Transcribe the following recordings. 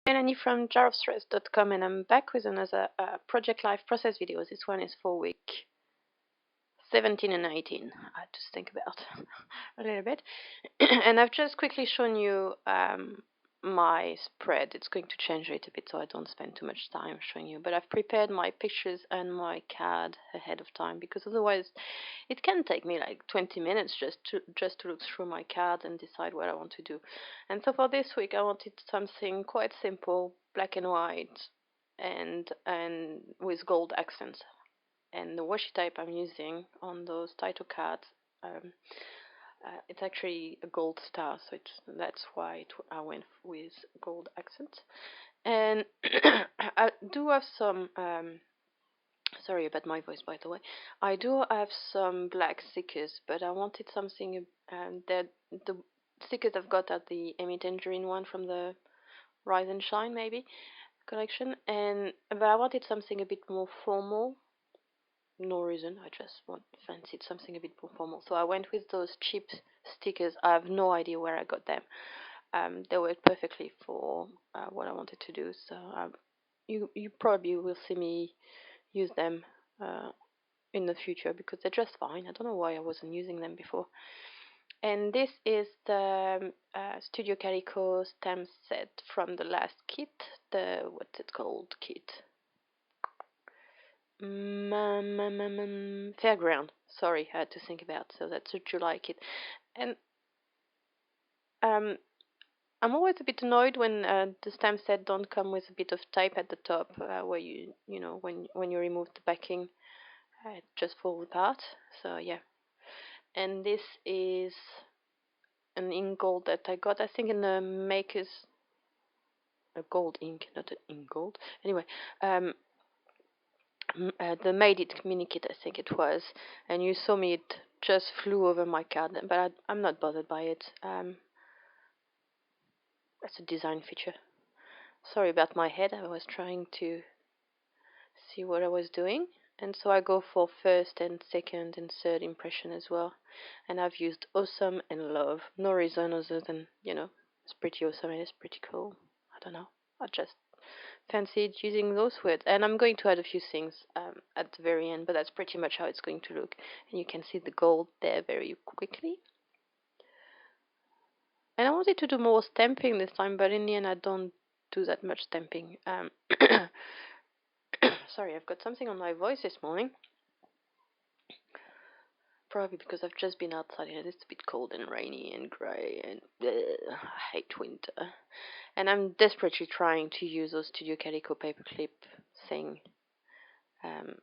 Melanie from jarofstress.com, and I'm back with another Project Life process video. This one is for week 17 and 18. I had to think about a little bit. And I've just quickly shown you my spread. It's going to change it a bit so I don't spend too much time showing you. But I've prepared my pictures and my CAD ahead of time, because otherwise it can take me like 20 minutes just to look through my CAD and decide what I want to do. And so for this week I wanted something quite simple, black and white, and with gold accents. And the washi tape I'm using on those title cards, it's actually a gold star, so that's why I went with gold accents. And I do have some, sorry about my voice, by the way. I do have some black stickers, but I wanted something that the stickers I've got are the Amy Tangerine one from the Rise and Shine maybe collection, but I wanted something a bit more formal. No reason, I just fancied something a bit more formal, so I went with those cheap stickers. I have no idea where I got them. They work perfectly for what I wanted to do, so you probably will see me use them in the future, because they're just fine. I don't know why I wasn't using them before. And this is the Studio Calico stamp set from the last kit, the what's it called kit? Fairground. Sorry, I had to think about. So that's a July kit, and I'm always a bit annoyed when the stamp set don't come with a bit of tape at the top, where you know when you remove the backing, it just falls apart. So yeah, and this is an ink gold that I got, I think, in the Maker's, a gold ink, not an ink gold. Anyway, the Made It mini kit, I think it was, and you saw me, it just flew over my card, but I'm not bothered by it. That's a design feature. Sorry about my head, I was trying to see what I was doing, and so I go for first and second and third impression as well. And I've used awesome and love. No reason other than, it's pretty awesome and it's pretty cool. I don't know, I just fancied using those words, and I'm going to add a few things at the very end, but that's pretty much how it's going to look. And you can see the gold there very quickly. And I wanted to do more stamping this time, but in the end I don't do that much stamping. Sorry, I've got something on my voice this morning. Probably because I've just been outside and it's a bit cold and rainy and grey, and I hate winter. And I'm desperately trying to use those Studio Calico paperclip thing.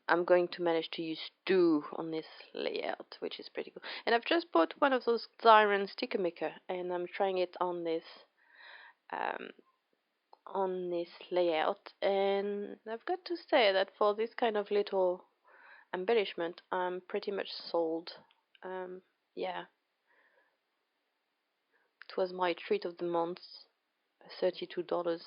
I'm going to manage to use two on this layout, which is pretty cool. And I've just bought one of those Xyron sticker maker, and I'm trying it on this layout. And I've got to say that for this kind of little embellishment, I'm pretty much sold. Yeah, it was my treat of the month, $32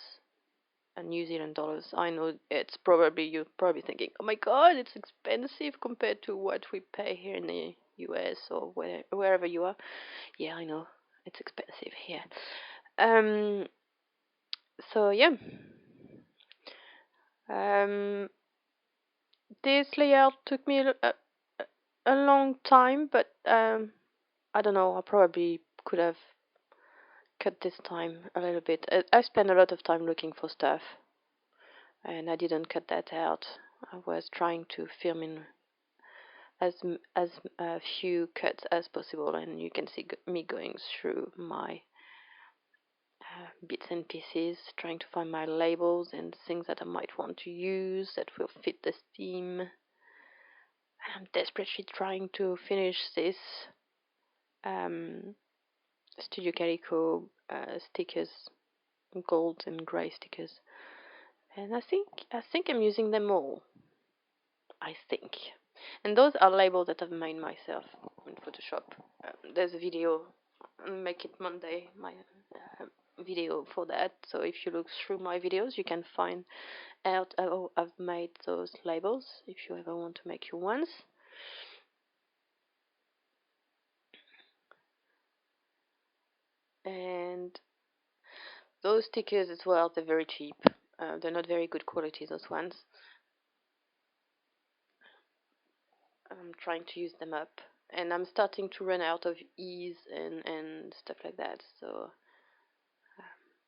New Zealand dollars. I know you're probably thinking, oh my god, it's expensive compared to what we pay here in the US or wherever you are. Yeah, I know, it's expensive here. So yeah, this layout took me a long time, but I don't know, I probably could have cut this time a little bit. I spent a lot of time looking for stuff, and I didn't cut that out. I was trying to film in as few cuts as possible, and you can see me going through my bits and pieces, trying to find my labels and things that I might want to use that will fit the theme. I'm desperately trying to finish this Studio Calico stickers, gold and grey stickers, and I think I'm using them all. I think. And those are labels that I've made myself in Photoshop. There's a video, Make It Monday, my video for that. So if you look through my videos, you can find out how I've made those labels if you ever want to make your ones. And Those stickers as well, they're very cheap. They're not very good quality, those ones. I'm trying to use them up. And I'm starting to run out of ease and stuff like that. So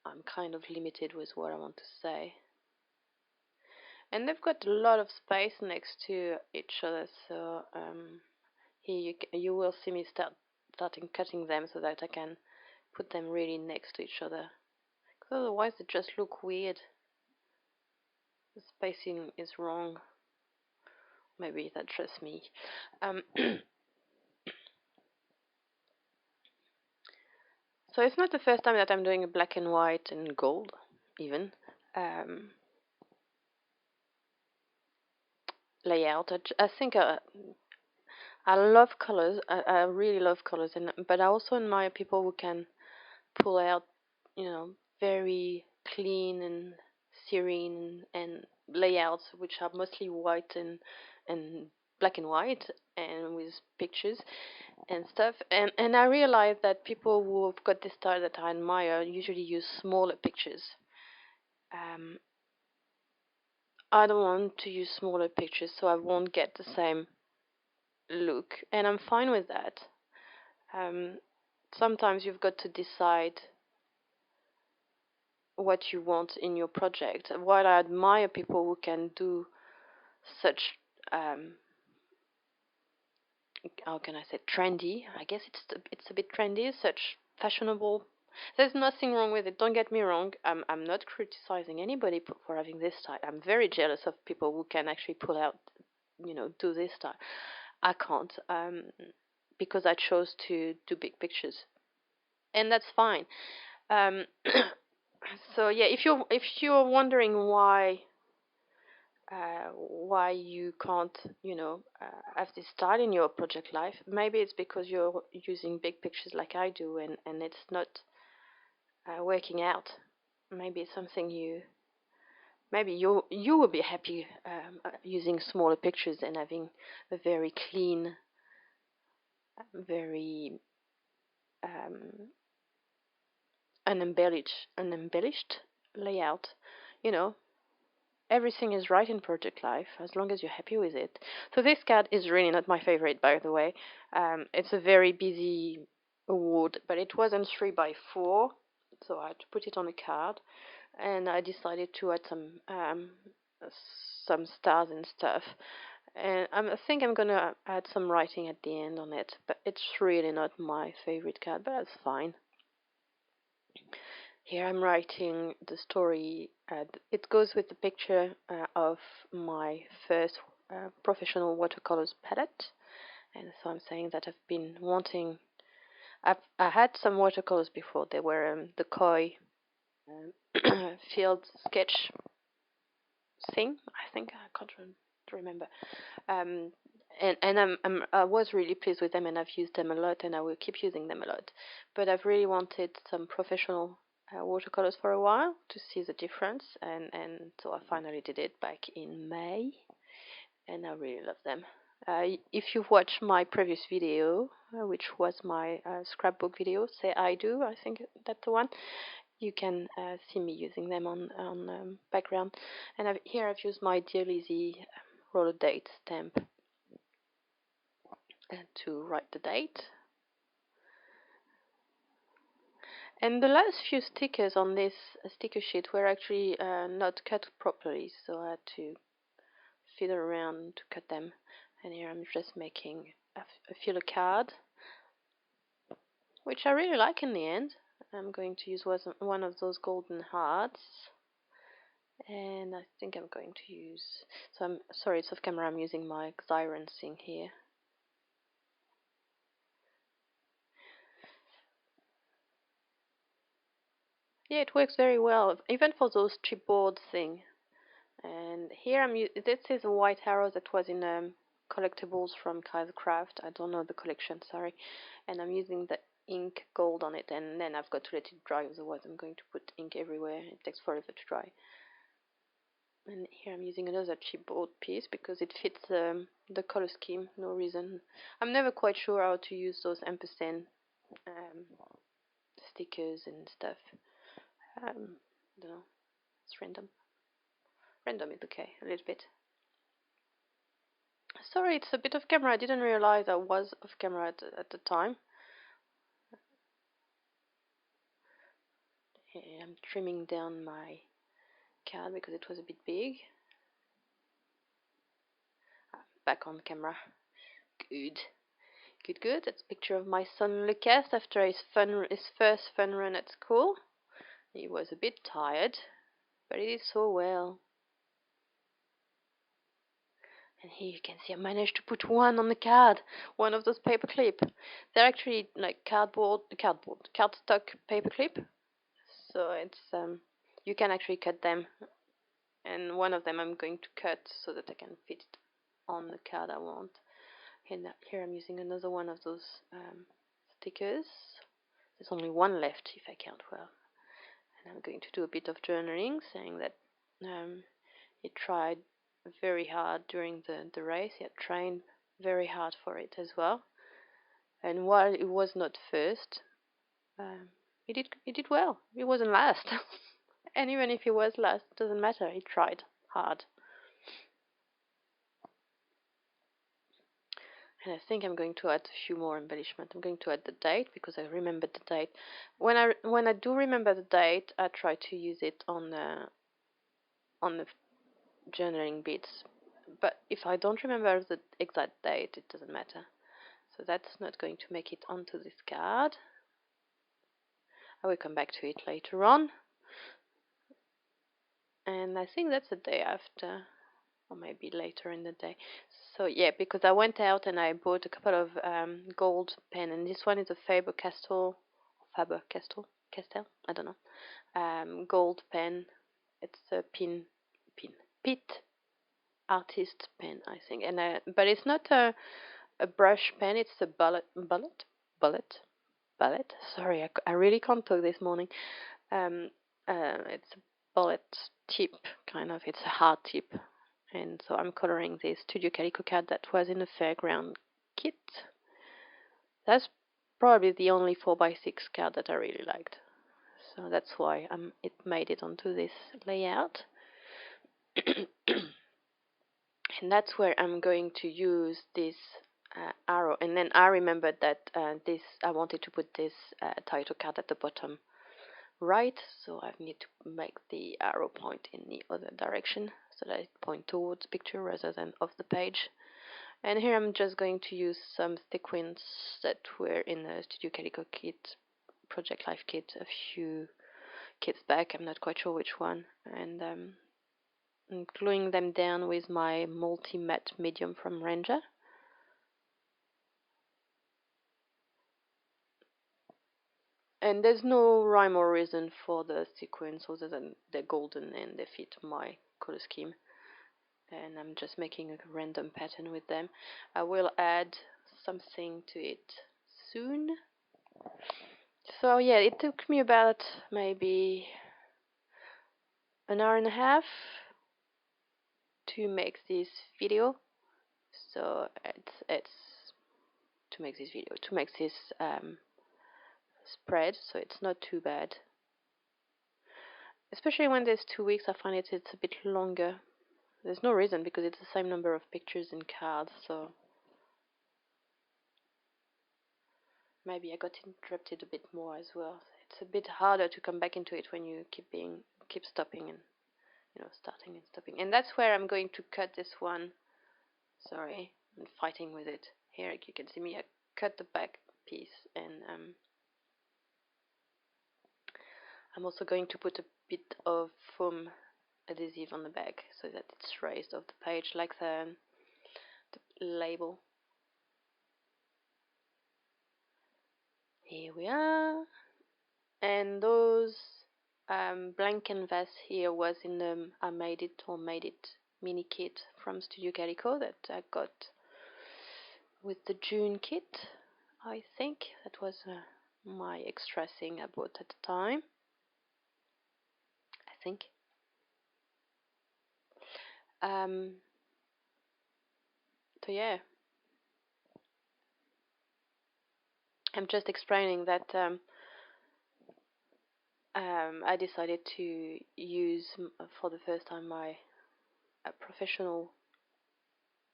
I'm kind of limited with what I want to say. And they've got a lot of space next to each other. So here you will see me starting cutting them so that I can put them really next to each other. Because otherwise they just look weird. The spacing is wrong. Maybe that's just me. So it's not the first time that I'm doing a black and white and gold, even layout. I think I love colors. I really love colors, but I also admire people who can pull out, very clean and serene and layouts which are mostly white and black and white and with pictures and stuff. And I realize that people who have got this style that I admire usually use smaller pictures. I don't want to use smaller pictures, so I won't get the same look, and I'm fine with that. Um, Sometimes you've got to decide what you want in your project. While I admire people who can do such, um, how can I say, trendy. I guess it's a bit trendy, such fashionable. There's nothing wrong with it. Don't get me wrong. I'm not criticizing anybody for having this style. I'm very jealous of people who can actually pull out, do this style. I can't, because I chose to do big pictures, and that's fine. Um, so yeah, if you're wondering why you can't, have this style in your project life, maybe it's because you're using big pictures like I do, and it's not working out. Maybe it's something maybe you will be happy using smaller pictures and having a very clean, very um, unembellished layout. You know, everything is right in Project Life as long as you're happy with it. So this card is really not my favorite, by the way. It's a very busy award, but it wasn't 3 by 4, so I had to put it on a card, and I decided to add some stars and stuff. And I think I'm gonna add some writing at the end on it, but it's really not my favorite card, but that's fine. Here I'm writing the story. It goes with the picture of my first professional watercolors palette, and so I'm saying that I've been wanting. I had some watercolors before. They were the koi field sketch thing. I think I can't remember. Um, and I was really pleased with them, and I've used them a lot, and I will keep using them a lot. But I've really wanted some professional watercolors for a while to see the difference, and so I finally did it back in May, and I really love them. If you've watched my previous video, which was my scrapbook video, Say I Do, I think that's the one, you can see me using them on background. And here I've used my Dear Lizzie roller date stamp to write the date. And the last few stickers on this sticker sheet were actually not cut properly, so I had to fiddle around to cut them. And here I'm just making a filler card, which I really like in the end. I'm going to use one of those golden hearts, and I think I'm going to use, so I'm sorry, it's off camera, I'm using my Xyron thing here. Yeah, it works very well, even for those chipboard thing. And here this is a white arrow that was in collectibles from Craft. I don't know the collection, sorry. And I'm using the ink gold on it, and then I've got to let it dry, otherwise I'm going to put ink everywhere. It takes forever to dry. And here I'm using another chipboard piece because it fits the color scheme, no reason. I'm never quite sure how to use those ampersand stickers and stuff. Don't know. It's random. Random is okay, a little bit. Sorry, it's a bit of camera. I didn't realize I was off camera at the time. I'm trimming down my card because it was a bit big. Back on camera. Good. Good, good. That's a picture of my son Lucas after his first fun run at school. He was a bit tired, but he did so well. And here you can see I managed to put one on the card, one of those paper clip. They're actually like cardstock paper clip. So it's you can actually cut them, and one of them I'm going to cut so that I can fit it on the card I want. And here I'm using another one of those stickers. There's only one left if I count well. And I'm going to do a bit of journaling, saying that he tried very hard during the race. He had trained very hard for it as well. And while he was not first, he did well. He wasn't last. And even if he was last, it doesn't matter. He tried hard. And I think I'm going to add a few more embellishments. I'm going to add the date because I remembered the date. When I do remember the date, I try to use it on the journaling bits. But if I don't remember the exact date, it doesn't matter. So that's not going to make it onto this card. I will come back to it later on. And I think that's the day after, or maybe later in the day. So yeah, because I went out and I bought a couple of gold pen, and this one is a Faber-Castell, I don't know, gold pen. It's a Pit artist pen, I think, and but it's not a brush pen. It's a bullet. Sorry, I really can't talk this morning. It's a bullet tip, kind of. It's a hard tip. And so I'm coloring this Studio Calico card that was in the Fairground kit. That's probably the only 4x6 card that I really liked. So that's why it made it onto this layout. And that's where I'm going to use this arrow. And then I remembered that I wanted to put this title card at the bottom right, so I need to make the arrow point in the other direction so that it points towards the picture rather than off the page. And here I'm just going to use some sequins that were in the Studio Calico kit, Project Life kit, a few kits back. I'm not quite sure which one. And I'm gluing them down with my multi-matte medium from Ranger. And there's no rhyme or reason for the sequins other than they're golden and they fit my color scheme. And I'm just making a random pattern with them. I will add something to it soon. So yeah, it took me about maybe an hour and a half to make this video. So it's to make this video, to make this spread, so it's not too bad. Especially when there's 2 weeks, I find it's a bit longer. There's no reason because it's the same number of pictures and cards, so maybe I got interrupted a bit more as well. It's a bit harder to come back into it when you keep stopping and starting and stopping. And that's where I'm going to cut this one. Sorry, I'm fighting with it. Here you can see me. I cut the back piece, and I'm also going to put a bit of foam adhesive on the back so that it's raised off the page like the label. Here we are. And those blank canvas here was in the I made it mini kit from Studio Calico that I got with the June kit. I think that was my extra thing I bought at the time. I think. So yeah, I'm just explaining that I decided to use for the first time my professional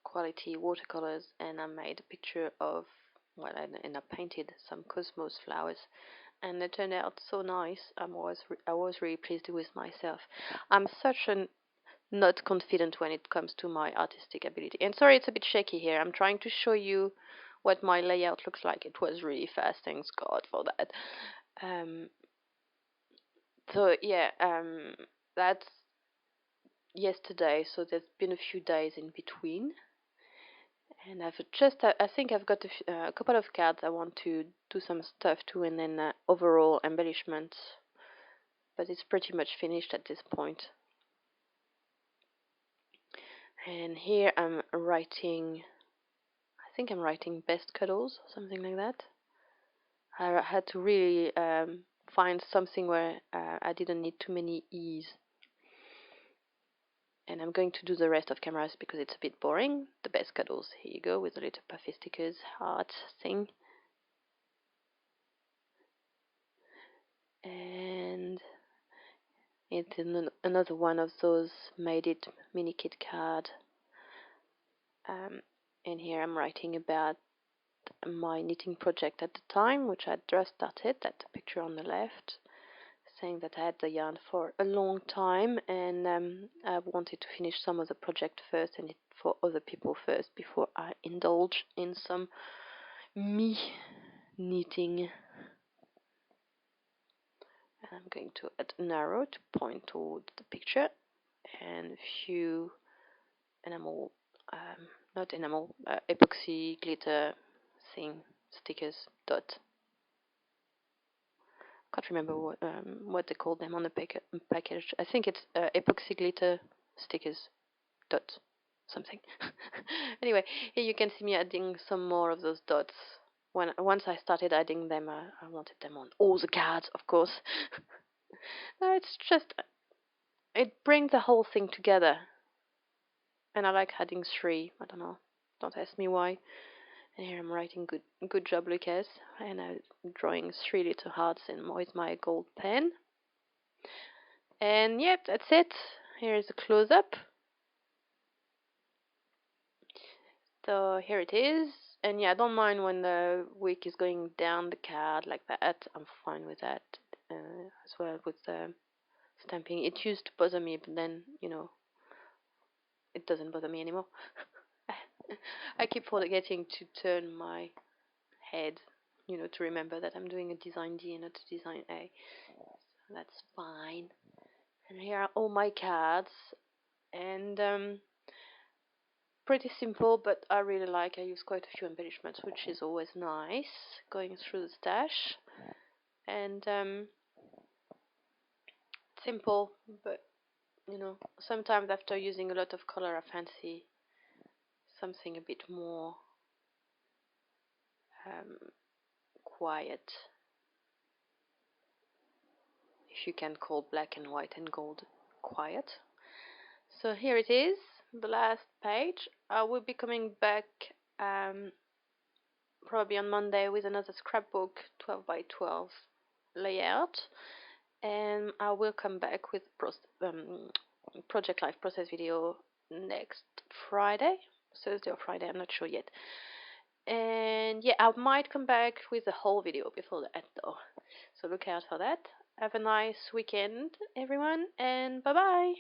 quality watercolors, and I made a picture of and I painted some cosmos flowers, and it turned out so nice. I was really pleased with myself. I'm such an not confident when it comes to my artistic ability. And sorry, it's a bit shaky here. I'm trying to show you what my layout looks like. It was really fast, thanks God for that. Um, so yeah, that's yesterday. So there's been a few days in between, and I think I've got a couple of cards I want to do some stuff to, and then overall embellishments. But it's pretty much finished at this point. And here I'm writing. I think I'm writing best cuddles, something like that. I had to really find something where I didn't need too many E's. And I'm going to do the rest of cameras because it's a bit boring. The best cuddles, here you go, with the little puffy stickers, heart thing. And it's another one of those made it mini kit card. And here I'm writing about my knitting project at the time, which I just started. That's the picture on the left, saying that I had the yarn for a long time, and I wanted to finish some of the project first and it for other people first before I indulge in some me knitting. And I'm going to add an arrow to point towards the picture and a few enamel, not enamel, epoxy glitter thing, stickers, dot. Can't remember what they call them on the package. I think it's epoxy glitter stickers dot something. Anyway, here you can see me adding some more of those dots. Once I started adding them, I wanted them on all the cards, of course. No, it's just it brings the whole thing together, and I like adding three. I don't know. Don't ask me why. And here I'm writing good job, Lucas, and I'm drawing three little hearts and with my gold pen. And yep, that's it. Here is a close-up. So here it is. And yeah, I don't mind when the wick is going down the card like that. I'm fine with that as well with the stamping. It used to bother me, but then, it doesn't bother me anymore. I keep forgetting to turn my head, to remember that I'm doing a design D and not a design A. So that's fine. And here are all my cards. And pretty simple, but I really like. I use quite a few embellishments, which is always nice, going through the stash. And simple, but sometimes after using a lot of color, I fancy something a bit more quiet, if you can call black and white and gold quiet. So here it is, the last page. I will be coming back probably on Monday with another scrapbook 12 by 12 layout, and I will come back with Project Life process video next Friday, Thursday or Friday, I'm not sure yet. And yeah, I might come back with a whole video before that though, so look out for that. Have a nice weekend, everyone, and bye bye.